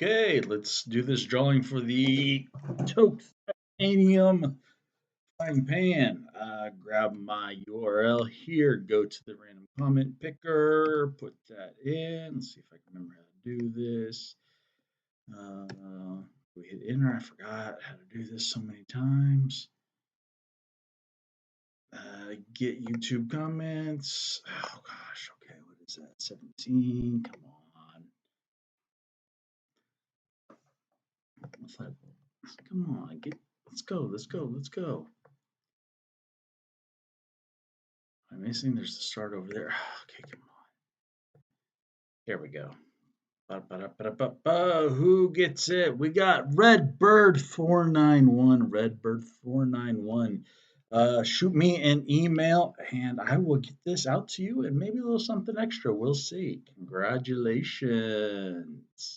Okay, let's do this drawing for the titanium frying pan. Grab my URL here, go to the random comment picker, put that in. Let's see if I can remember how to do this. We hit enter. I forgot how to do this so many times. Get YouTube comments. Oh gosh, okay, what is that? 17. Come on. Come on, let's go, let's go, let's go. I'm missing, there's the start over there. Okay, come on. Here we go. Who gets it? We got Redbird491. Redbird491. Shoot me an email and I will get this out to you and maybe a little something extra. We'll see. Congratulations.